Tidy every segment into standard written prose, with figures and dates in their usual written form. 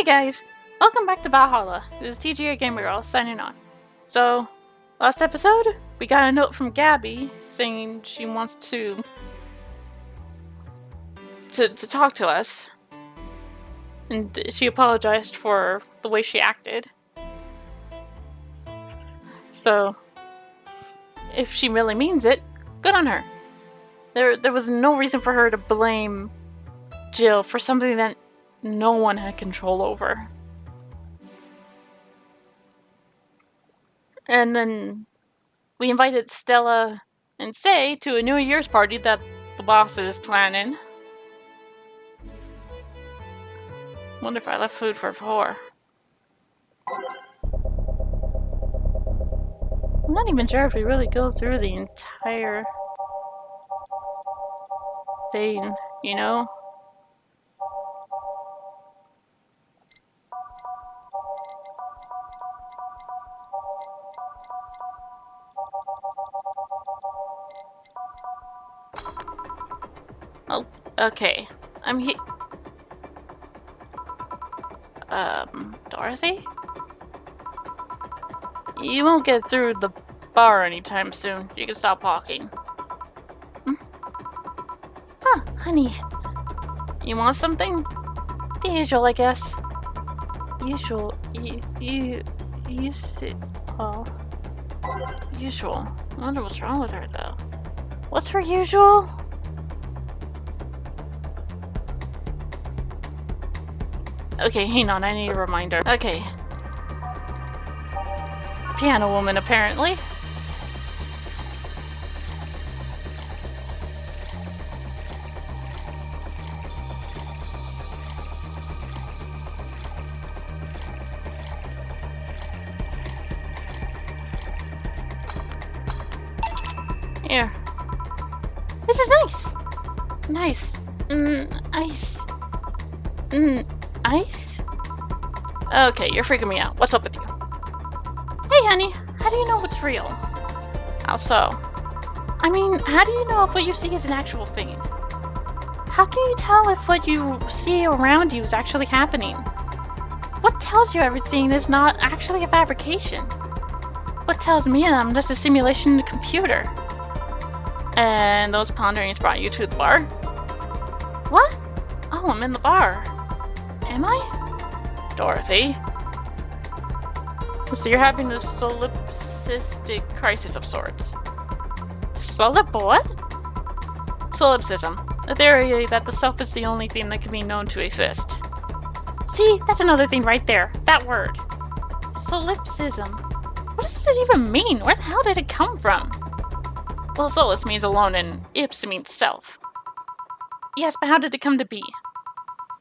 Hey guys, welcome back to Valhalla. This is TGA Gamer Girl signing on. So, last episode, we got a note from Gabby saying she wants to talk to us. And she apologized for the way she acted. So, if she really means it, good on her. There was no reason for her to blame Jill for something that no one had control over. And then we invited Stella and Say to a New Year's party that the boss is planning. Wonder if I left food for 4. I'm not even sure if we really go through the entire thing, you know? Oh, okay. I'm here. Dorothy? You won't get through the bar anytime soon. You can stop walking. Huh, honey. You want something? The usual, I guess. Usual. You sit. Oh. Usual. I wonder what's wrong with her, though. What's her usual? Okay, hang on, I need a reminder. Okay. Piano woman, apparently. Here. This is nice. Nice. Ice. Ice? Okay, you're freaking me out. What's up with you? Hey, honey. How do you know what's real? How so? I mean, how do you know if what you see is an actual thing? How can you tell if what you see around you is actually happening? What tells you everything is not actually a fabrication? What tells me I'm just a simulation in a computer? And those ponderings brought you to the bar? What? Oh, I'm in the bar. Am I? Dorothy. So you're having a solipsistic crisis of sorts. What? Solipsism. A theory that the self is the only thing that can be known to exist. See, that's another thing right there. That word. Solipsism. What does it even mean? Where the hell did it come from? Well, solus means alone and ips means self. Yes, but how did it come to be?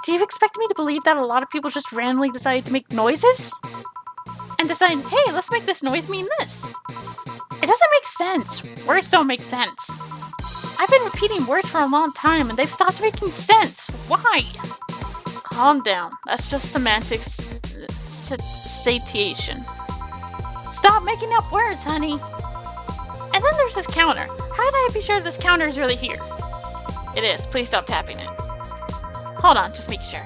Do you expect me to believe that a lot of people just randomly decided to make noises? And decide, hey, let's make this noise mean this. It doesn't make sense. Words don't make sense. I've been repeating words for a long time and they've stopped making sense. Why? Calm down. That's just semantics satiation. Stop making up words, honey. And then there's this counter. How did I be sure this counter is really here? It is. Please stop tapping it. Hold on, just making sure.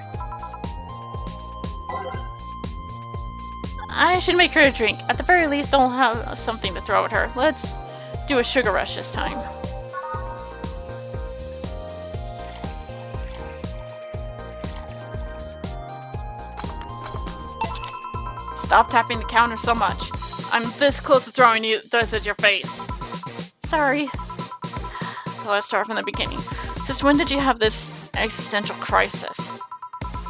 I should make her a drink. At the very least, I'll have something to throw at her. Let's do a sugar rush this time. Stop tapping the counter so much. I'm this close to throwing this at your face. Sorry. So let's start from the beginning. Since when did you have this existential crisis?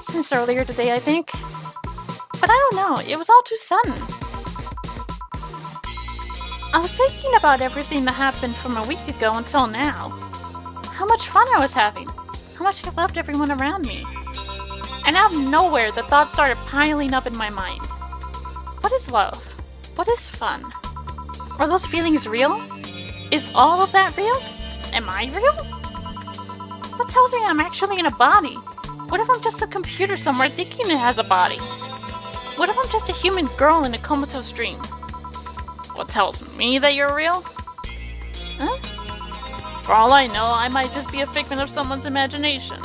Since earlier today, I think. But I don't know, it was all too sudden. I was thinking about everything that happened from a week ago until now. How much fun I was having. How much I loved everyone around me. And out of nowhere, the thoughts started piling up in my mind. What is love? What is fun? Are those feelings real? Is all of that real? Am I real? What tells me I'm actually in a body? What if I'm just a computer somewhere thinking it has a body? What if I'm just a human girl in a comatose dream? What tells me that you're real? Huh? For all I know, I might just be a figment of someone's imagination.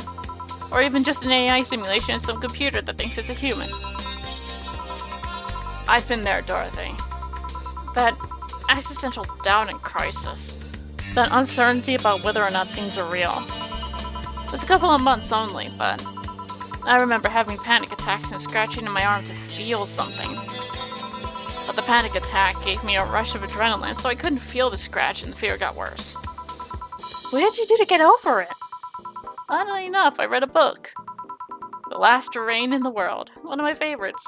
Or even just an AI simulation in some computer that thinks it's a human. I've been there, Dorothy. That existential doubt and crisis. That uncertainty about whether or not things are real. It was a couple of months only, but I remember having panic attacks and scratching in my arm to feel something. But the panic attack gave me a rush of adrenaline, so I couldn't feel the scratch and the fear got worse. What did you do to get over it? Oddly enough, I read a book. The Last Terrain in the World, one of my favorites.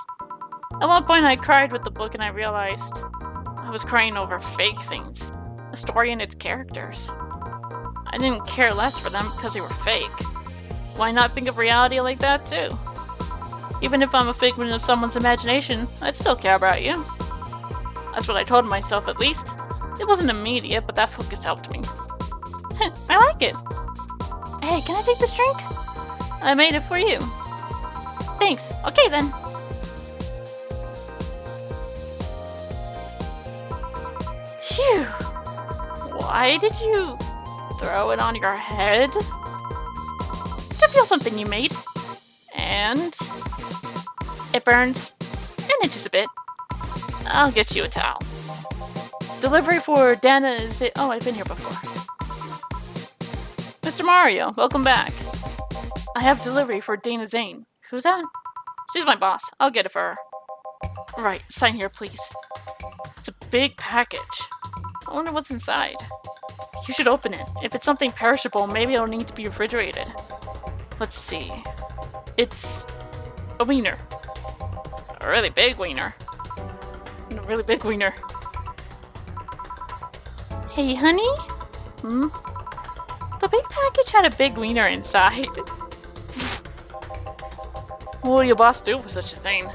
At one point I cried with the book and I realized I was crying over fake things. A story and its characters. I didn't care less for them because they were fake. Why not think of reality like that too? Even if I'm a figment of someone's imagination, I'd still care about you. That's what I told myself at least. It wasn't immediate, but that focus helped me. I like it. Hey, can I take this drink? I made it for you. Thanks. Okay then. Phew. Why did you throw it on your head? To feel something you made. And it burns and itches a bit. I'll get you a towel. Delivery for Dana is it? Oh, I've been here before. Mr. Mario, welcome back. I have delivery for Dana Zane. Who's that? She's my boss. I'll get it for her. Right, sign here, please. It's a big package. I wonder what's inside. You should open it. If it's something perishable, maybe it'll need to be refrigerated. Let's see. It's a wiener. A really big wiener. A really big wiener. Hey, honey? Hmm? The big package had a big wiener inside. What will your boss do with such a thing?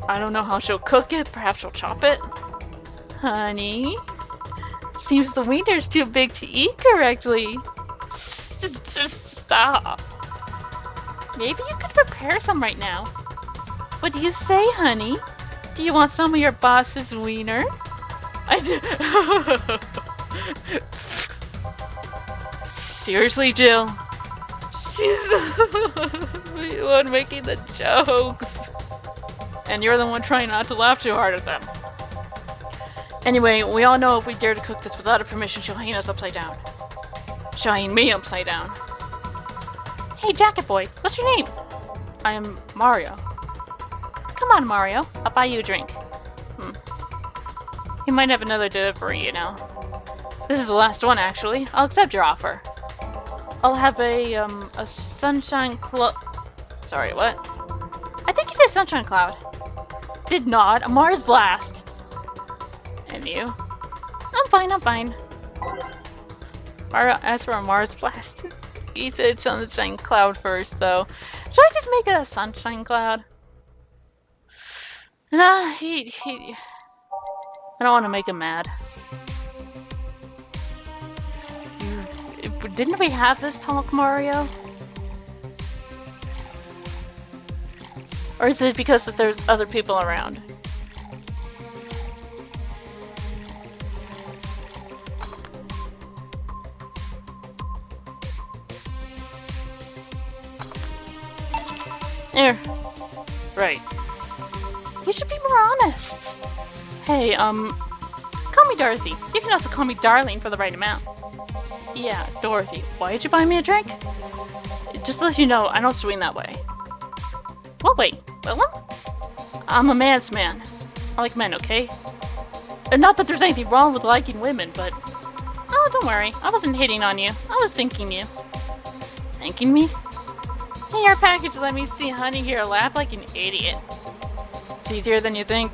I don't know how she'll cook it. Perhaps she'll chop it. Honey? Seems the wiener's too big to eat correctly. Just stop. Maybe you could prepare some right now. What do you say, honey? Do you want some of your boss's wiener? Seriously, Jill? She's the one making the jokes. And you're the one trying not to laugh too hard at them. Anyway, we all know if we dare to cook this without her permission, she'll hang us upside down. She'll hang me upside down. Hey, Jacket Boy, what's your name? I am Mario. Come on, Mario. I'll buy you a drink. He might have another delivery, you know. This is the last one, actually. I'll accept your offer. I'll have a sunshine cloud. Sorry, what? I think you said sunshine cloud. Did not. A Mars blast. And you? I'm fine, I'm fine. Mario asked for a Mars blast. He said sunshine cloud first, though. Should I just make it a sunshine cloud? Nah, he... I don't want to make him mad. Didn't we have this talk, Mario? Or is it because that there's other people around? There. Right. You should be more honest. Hey, call me Dorothy. You can also call me Darling for the right amount. Yeah, Dorothy. Why did you buy me a drink? Just to let you know, I don't swing that way. What, wait, Willem? I'm a man's man. I like men, okay? And not that there's anything wrong with liking women, but... Oh, don't worry. I wasn't hitting on you. I was thinking you. Thanking me? Hey, our package let me see honey here laugh like an idiot. It's easier than you think.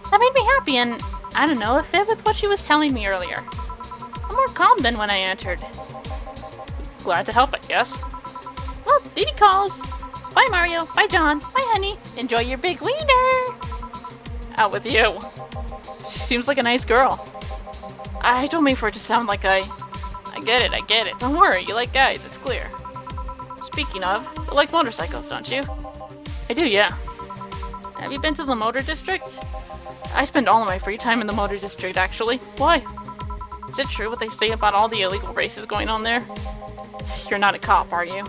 That made me happy, and I don't know, it fit with what she was telling me earlier. I'm more calm than when I entered. Glad to help, I guess. Well, duty calls. Bye, Mario. Bye, John. Bye, honey. Enjoy your big wiener. Out with you. She seems like a nice girl. I don't mean for it to sound like I get it. Don't worry, you like guys, it's clear. Speaking of, you like motorcycles, don't you? I do, yeah. Have you been to the motor district? I spend all of my free time in the motor district, actually. Why? Is it true what they say about all the illegal races going on there? You're not a cop, are you?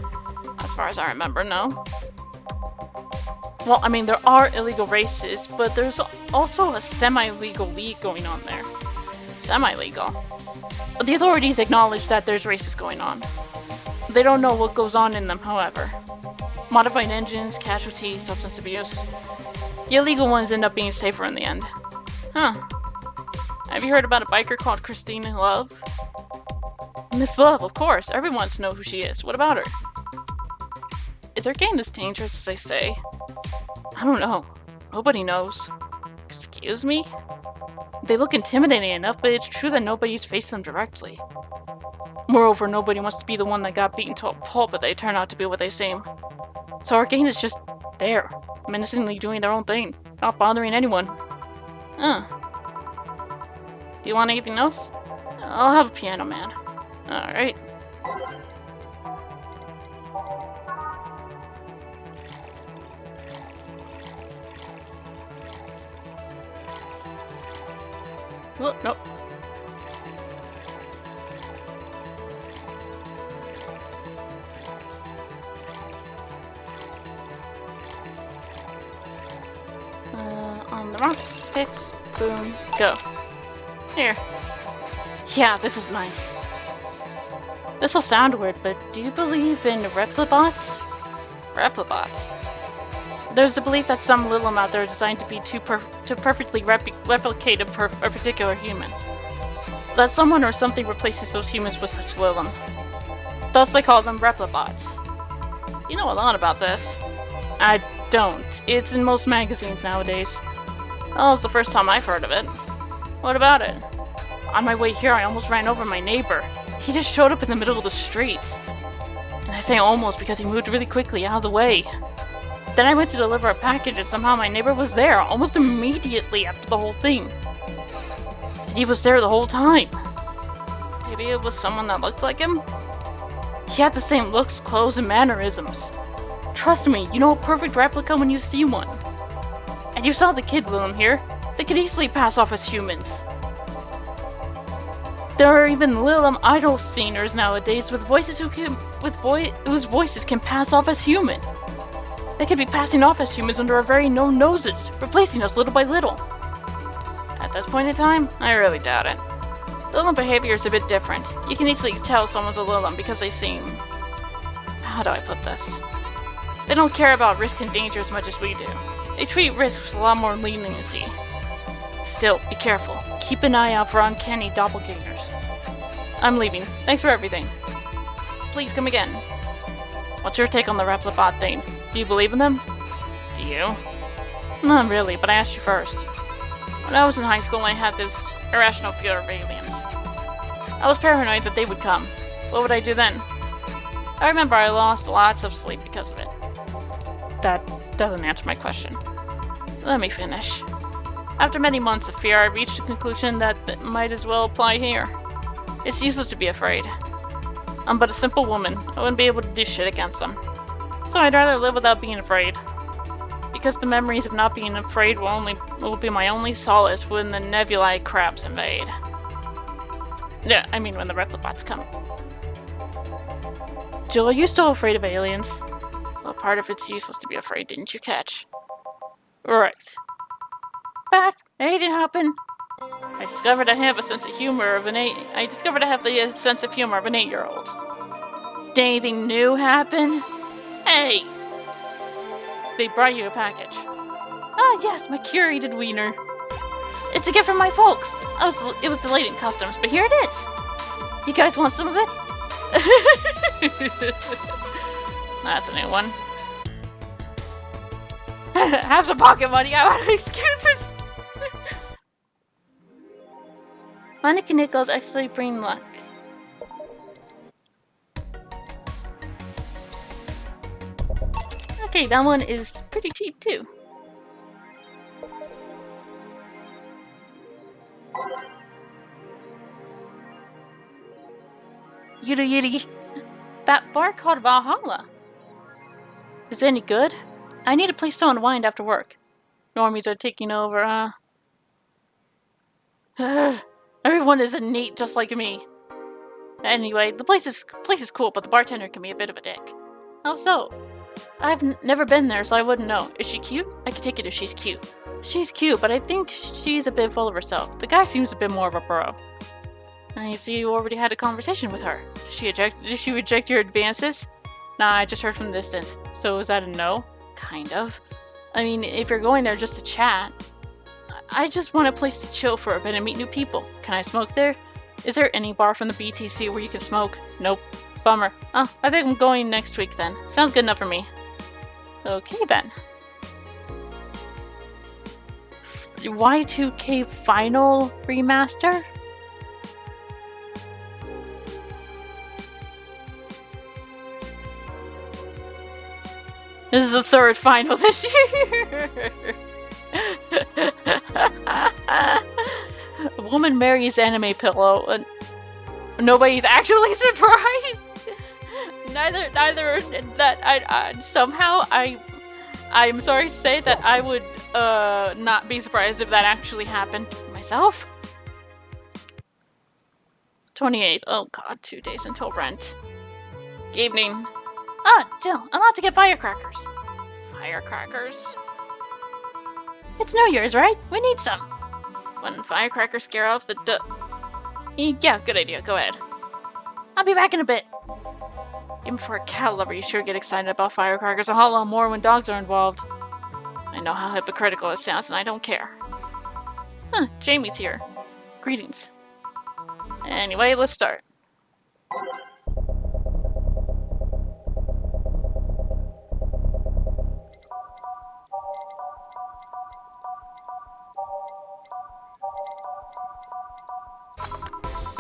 As far as I remember, no. Well, I mean, there are illegal races, but there's also a semi-legal league going on there. Semi-legal? The authorities acknowledge that there's races going on. They don't know what goes on in them, however. Modified engines, casualties, substance abuse. The illegal ones end up being safer in the end. Huh. Have you heard about a biker called Christina Love? Miss Love, of course. Everyone wants to know who she is. What about her? Is her gang as dangerous as they say? I don't know. Nobody knows. Excuse me? They look intimidating enough, but it's true that nobody's faced them directly. Moreover, nobody wants to be the one that got beaten to a pulp, but they turn out to be what they seem. So our gang is just there, menacingly doing their own thing, not bothering anyone. Huh. Do you want anything else? I'll have a piano man. Alright. Well, nope. On the rocks, picks, boom, go. Here. Yeah, this is nice. This'll sound weird, but do you believe in replibots? Replibots? There's the belief that some Lilim out there are designed to be to perfectly replicate a particular human. That someone or something replaces those humans with such Lilim. Thus they call them replibots. You know a lot about this. I don't. It's in most magazines nowadays. Well, it's the first time I've heard of it. What about it? On my way here, I almost ran over my neighbor. He just showed up in the middle of the street. And I say almost because he moved really quickly out of the way. Then I went to deliver a package and somehow my neighbor was there almost immediately after the whole thing. And he was there the whole time. Maybe it was someone that looked like him? He had the same looks, clothes, and mannerisms. Trust me, you know a perfect replica when you see one. And you saw the kid Lilim here. They could easily pass off as humans. There are even Lilim idol singers nowadays with voices whose voices can pass off as human. They could be passing off as humans under our very known noses, replacing us little by little. At this point in time, I really doubt it. Lilim behavior is a bit different. You can easily tell someone's a Lilim because they seem... How do I put this? They don't care about risk and danger as much as we do. They treat risk with a lot more leniency. Still, be careful. Keep an eye out for uncanny doppelgangers. I'm leaving. Thanks for everything. Please come again. What's your take on the replibot thing? Do you believe in them? Do you? Not really, but I asked you first. When I was in high school, I had this irrational fear of aliens. I was paranoid that they would come. What would I do then? I remember I lost lots of sleep because of it. That doesn't answer my question. Let me finish. After many months of fear, I reached a conclusion that might as well apply here. It's useless to be afraid. I'm but a simple woman. I wouldn't be able to do shit against them. So I'd rather live without being afraid. Because the memories of not being afraid will be my only solace when the nebulae crabs invade. Yeah, I mean when the replibots come. Jill, are you still afraid of aliens? Well, part of it's useless to be afraid, didn't you catch? Right. Back! Anything happen? I discovered I have the sense of humor of an 8-year-old. Did anything new happen? Hey! They brought you a package. Ah, yes, my curated wiener. It's a gift from my folks. It was delayed in customs, but here it is. You guys want some of it? That's a new one. Have some pocket money. I want excuses. Monica nickels actually bring luck. Okay, that one is pretty cheap too. Yiddy yiddy. That bar called Valhalla. Is it any good? I need a place to unwind after work. Normies are taking over, Everyone is a neat just like me. Anyway, the place is cool, but the bartender can be a bit of a dick. How so? I've never been there, so I wouldn't know. Is she cute? I can take it if she's cute. She's cute, but I think she's a bit full of herself. The guy seems a bit more of a bro. I see you already had a conversation with her. Did she reject your advances? Nah, I just heard from the distance. So is that a no? Kind of. I mean, if you're going there just to chat, I just want a place to chill for a bit and meet new people. Can I smoke there? Is there any bar from the BTC where you can smoke? Nope. Bummer. Oh, I think I'm going next week then. Sounds good enough for me. Okay then. Y2K Final Remaster? This is the third final this year! A woman marries anime pillow and nobody's actually surprised! Neither that somehow I'm sorry to say that I would not be surprised if that actually happened myself. 28th. Oh god, 2 days until rent. Evening. Ah, Jill, I'm out to get firecrackers. Firecrackers? It's New Year's, right? We need some. When firecrackers scare off the yeah, good idea. Go ahead. I'll be back in a bit. Even for a cat lover, you sure get excited about firecrackers a whole lot more when dogs are involved. I know how hypocritical it sounds, and I don't care. Huh, Jamie's here. Greetings. Anyway, let's start.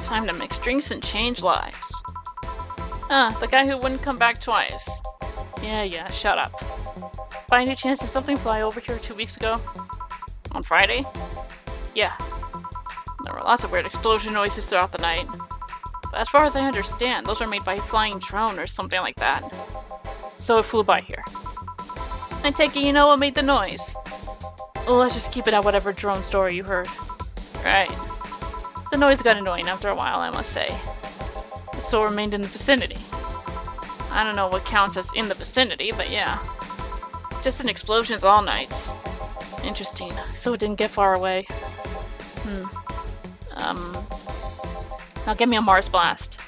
Time to mix drinks and change lives. Ah, the guy who wouldn't come back twice. Yeah, shut up. By any chance, did something fly over here 2 weeks ago? On Friday? Yeah. There were lots of weird explosion noises throughout the night. But as far as I understand, those are made by a flying drone or something like that. So it flew by here. I take it you know what made the noise. Well, let's just keep it at whatever drone story you heard. Right. The noise got annoying after a while, I must say. The soul remained in the vicinity. I don't know what counts as in the vicinity, but yeah. Distant explosions all night. Interesting. So it didn't get far away. Now get me a Mars blast.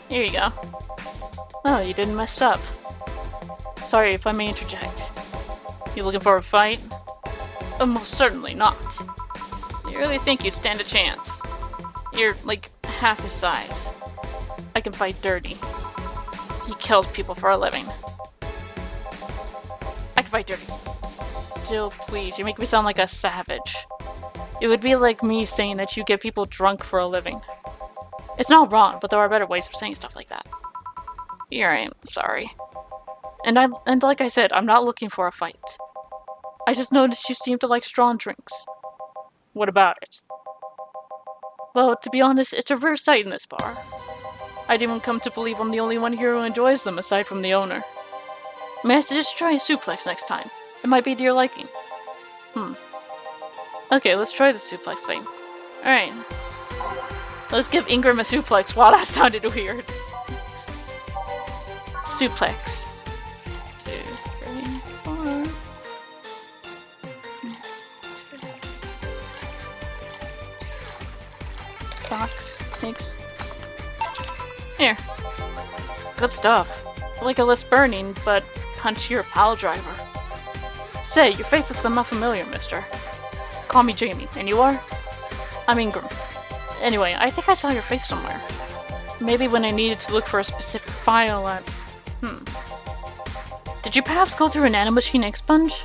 Here you go. Oh, you didn't mess up. Sorry if I may interject. You looking for a fight? Most certainly not. You really think you'd stand a chance? You're like half his size. I can fight dirty. He kills people for a living. I can fight dirty. Jill, please, you make me sound like a savage. It would be like me saying that you get people drunk for a living. It's not wrong, but there are better ways of saying stuff like that. You're right, sorry. And like I said, I'm not looking for a fight. I just noticed you seem to like strong drinks. What about it? Well, to be honest, it's a rare sight in this bar. I'd even come to believe I'm the only one here who enjoys them aside from the owner. May I suggest trying a suplex next time? It might be to your liking. Okay, let's try the suplex thing. Alright. Let's give Ingram a suplex. Wow, that sounded weird. Suplex. 2, 3, 4. Box. Thanks. Here. Good stuff. Like a less burning, but punchier pile driver. Say, your face looks somewhat familiar, mister. Call me Jamie. And you are? I'm Ingram. Anyway, I think I saw your face somewhere. Maybe when I needed to look for a specific file at... Did you perhaps go through a nanomachine expunge?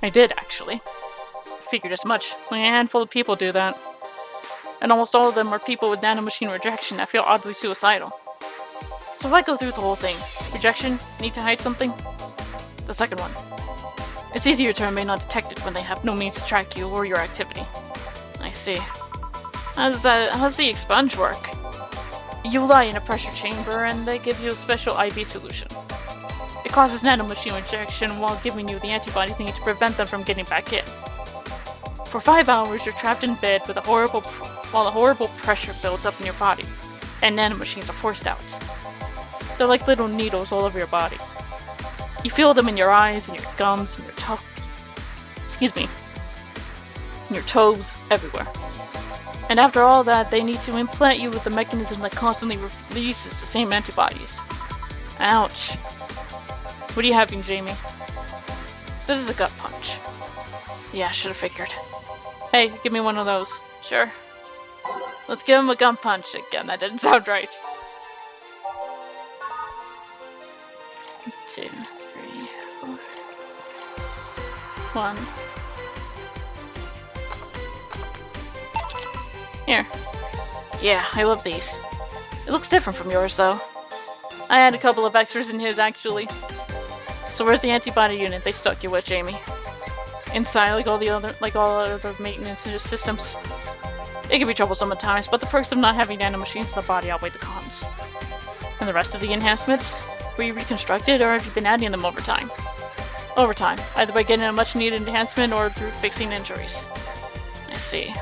I did, actually. Figured as much. Only a handful of people do that. And almost all of them are people with nanomachine rejection that feel oddly suicidal. So if I go through the whole thing, rejection, need to hide something? The second one. It's easier to remain undetected when they have no means to track you or your activity. I see. How does the expunge work? You lie in a pressure chamber and they give you a special IV solution. It causes nanomachine injection while giving you the antibodies needed to prevent them from getting back in. For 5 hours, you're trapped in bed with while a horrible pressure builds up in your body, and nanomachines are forced out. They're like little needles all over your body. You feel them in your eyes, and your gums, and your your toes, everywhere. And after all that, they need to implant you with a mechanism that constantly releases the same antibodies. Ouch. What are you having, Jamie? This is a gut punch. Yeah, should have figured. Hey, give me one of those. Sure. Let's give him a gut punch again. That didn't sound right. 2, 3, 4. 1. Here. Yeah, I love these. It looks different from yours, though. I had a couple of extras in his, actually. So where's the antibody unit they stuck you with, Jamie? Inside, like all other maintenance systems. It can be troublesome at times, but the perks of not having nanomachines in the body outweigh the cons. And the rest of the enhancements? Were you reconstructed, or have you been adding them over time? Over time, either by getting a much-needed enhancement or through fixing injuries. I see.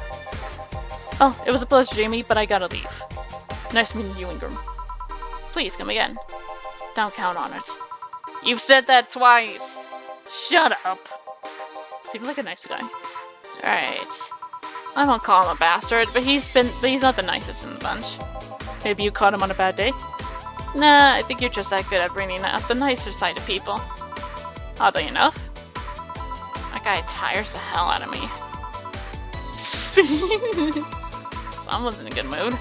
Oh, it was a pleasure, Jamie, but I gotta leave. Nice meeting you, Ingram. Please, come again. Don't count on it. You've said that twice! Shut up! Seems like a nice guy. Alright. I won't call him a bastard, but he's not the nicest in the bunch. Maybe you caught him on a bad day? Nah, I think you're just that good at bringing out the nicer side of people. Oddly enough. That guy tires the hell out of me. Someone's in a good mood.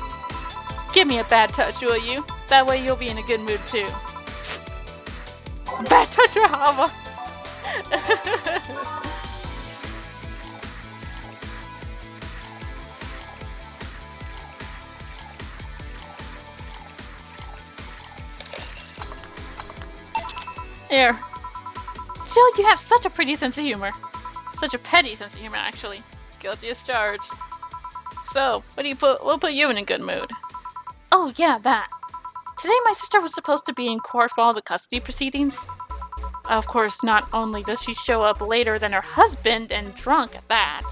Give me a bad touch, will you? That way you'll be in a good mood too. Bad touch or hava? Here. Jill, you have such a pretty sense of humor. Such a petty sense of humor, actually. Guilty as charged. So, we'll put you in a good mood. Oh, yeah, that. Today my sister was supposed to be in court for all the custody proceedings. Of course, not only does she show up later than her husband, and drunk at that,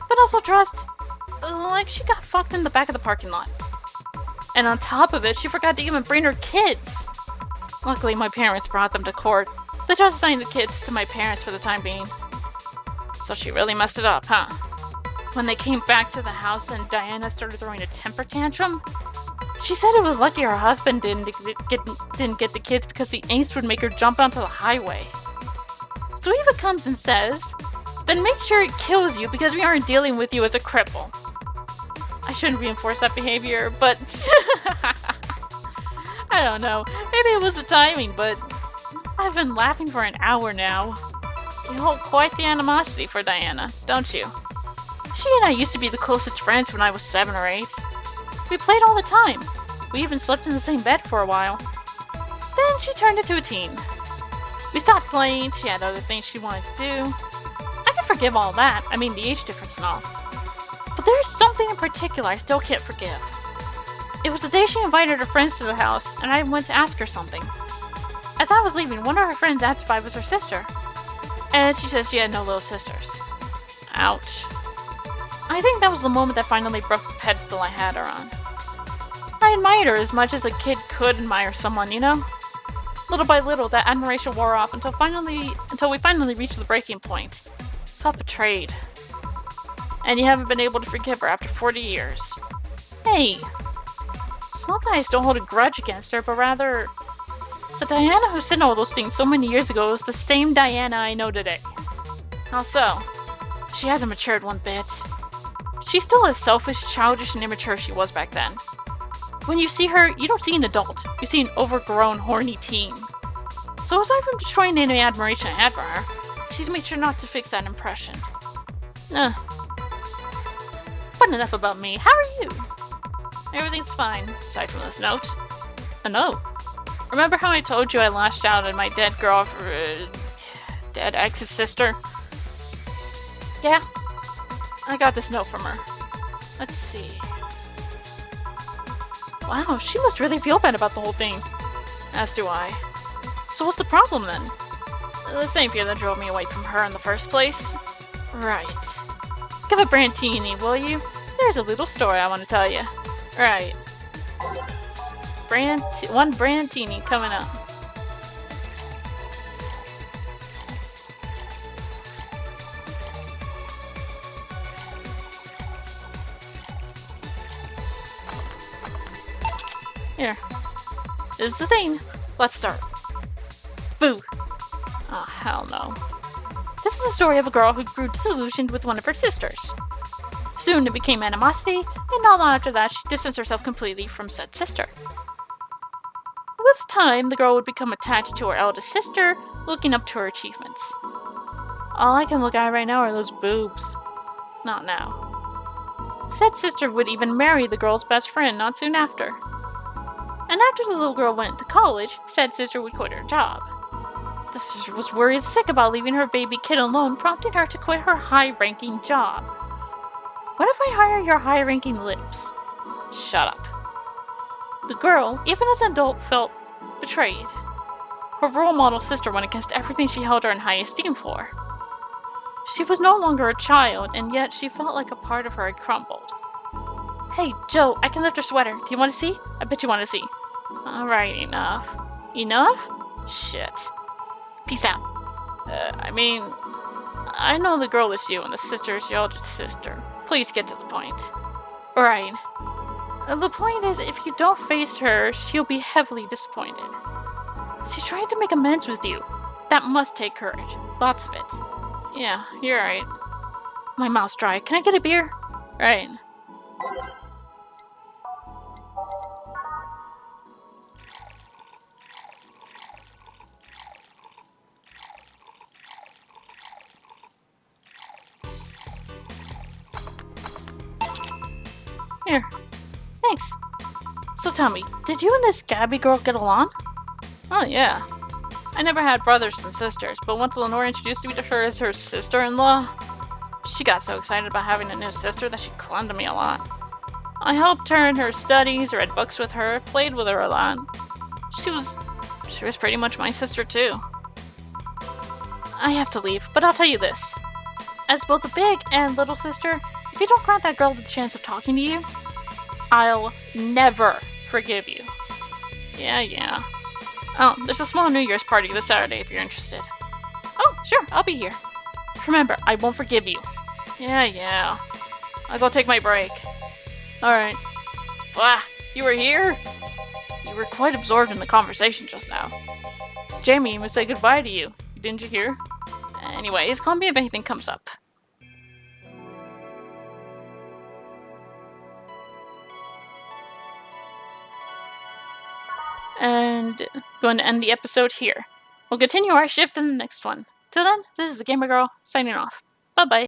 but also dressed like she got fucked in the back of the parking lot. And on top of it, she forgot to even bring her kids. Luckily, my parents brought them to court. The judge assigned the kids to my parents for the time being. So she really messed it up, huh? When they came back to the house and Diana started throwing a temper tantrum, she said it was lucky her husband didn't get the kids because the angst would make her jump onto the highway. So Eva comes and says, then make sure it kills you because we aren't dealing with you as a cripple. I shouldn't reinforce that behavior, but I don't know. Maybe it was the timing, but I've been laughing for an hour now. You hold quite the animosity for Diana, don't you? She and I used to be the closest friends when I was 7 or 8. We played all the time. We even slept in the same bed for a while. Then she turned into a teen. We stopped playing, she had other things she wanted to do. I can forgive all that, I mean the age difference and all. But there's something in particular I still can't forgive. It was the day she invited her friends to the house, and I went to ask her something. As I was leaving, one of her friends asked if I was her sister. And she said she had no little sisters. Ouch. I think that was the moment that finally broke the pedestal I had her on. I admired her as much as a kid could admire someone, you know? Little by little, that admiration wore off until we finally reached the breaking point. Felt betrayed. And you haven't been able to forgive her after 40 years. Hey! It's not that I still hold a grudge against her, but rather, the Diana who said all those things so many years ago is the same Diana I know today. How so? She hasn't matured one bit. She's still as selfish, childish, and immature as she was back then. When you see her, you don't see an adult. You see an overgrown, horny teen. So aside from destroying any admiration I had for her, she's made sure not to fix that impression. But enough about me. How are you? Everything's fine, aside from this note. A note? Remember how I told you I lashed out at my dead dead ex's sister? Yeah. I got this note from her. Let's see. Wow, she must really feel bad about the whole thing. As do I. So what's the problem then? The same fear that drove me away from her in the first place. Right. Give a Brantini, will you? There's a little story I want to tell you. Right. One Brantini coming up. Here. This is the thing. Let's start. Boo! Oh, hell no. This is the story of a girl who grew disillusioned with one of her sisters. Soon it became animosity, and not long after that she distanced herself completely from said sister. With time, the girl would become attached to her eldest sister, looking up to her achievements. All I can look at right now are those boobs. Not now. Said sister would even marry the girl's best friend not soon after. And after the little girl went to college, said sister would quit her job. The sister was worried sick about leaving her baby kid alone, prompting her to quit her high-ranking job. What if I hire your high-ranking lips? Shut up. The girl, even as an adult, felt betrayed. Her role model sister went against everything she held her in high esteem for. She was no longer a child, and yet she felt like a part of her had crumbled. Hey, Joe, I can lift your sweater. Do you want to see? I bet you want to see. Alright, enough. Enough? Shit. Peace out. I know the girl is you and the sister is your eldest sister. Please get to the point. Alright. The point is, if you don't face her, she'll be heavily disappointed. She's trying to make amends with you. That must take courage. Lots of it. Yeah, you're right. My mouth's dry. Can I get a beer? Right. Here. Thanks. So tell me, did you and this Gabby girl get along? Oh yeah. I never had brothers and sisters, but once Lenore introduced me to her as her sister-in-law, she got so excited about having a new sister that she clung to me a lot. I helped her in her studies, read books with her, played with her a lot. She was pretty much my sister too. I have to leave, but I'll tell you this. As both a big and little sister, if you don't grant that girl the chance of talking to you, I'll never forgive you. Yeah. Oh, there's a small New Year's party this Saturday if you're interested. Oh, sure, I'll be here. Remember, I won't forgive you. Yeah. I'll go take my break. Alright. Blah, you were here? You were quite absorbed in the conversation just now. Jamie must say goodbye to you. Didn't you hear? Anyways, call me if anything comes up. And going to end the episode here. We'll continue our shift in the next one. Till then, this is the Gamer Girl, signing off. Bye-bye.